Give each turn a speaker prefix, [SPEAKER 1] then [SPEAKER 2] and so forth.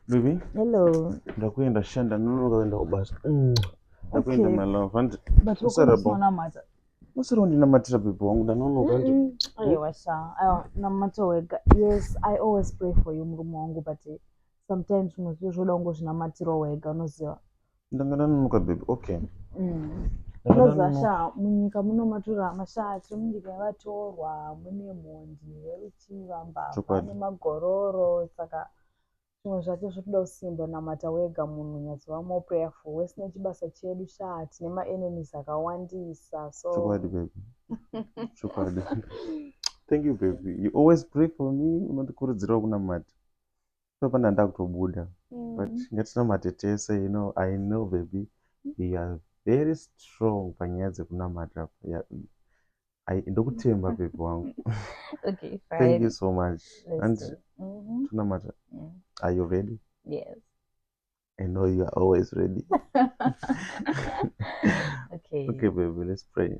[SPEAKER 1] Baby?
[SPEAKER 2] Hello.
[SPEAKER 1] Ndakuenda shanda nonokaenda kubasa. Ndakuenda
[SPEAKER 2] Okay.
[SPEAKER 1] my love. And
[SPEAKER 2] But ukunasona mata.
[SPEAKER 1] Musoro ndinamatira baby wangu ndanonoka ndi.
[SPEAKER 2] Aiwa namata wega. Yes, I always pray for you murume wangu, but sometimes unozvoda ungozvinamatira wega unoziva.
[SPEAKER 1] Ndanganonoka baby. Okay.
[SPEAKER 2] Unozasha munyika munomatura masha tiri munyika yavatorwa mune mhondi veruchivamba nemagororo saka zvimwe zvacho zvotoda kusimba namata wega munhu unyaziva more prayerful wesina chibasa chedu sha tine maenemies akawandisa so
[SPEAKER 1] chokwadi baby. Chokwadi. Thank you baby. You always pray for me. Unondikurudzira kunamata. Papa ndakutobuda. But ngatinamate tese, you know, I know baby. You are very strong panyaya dzekunamata. Ndokutemba baby wangu.
[SPEAKER 2] Okay, fine.
[SPEAKER 1] Thank you so much.
[SPEAKER 2] Let's
[SPEAKER 1] And tunamata. Are you ready?
[SPEAKER 2] Yes.
[SPEAKER 1] I know you are always ready.
[SPEAKER 2] Okay.
[SPEAKER 1] Okay baby, let's pray.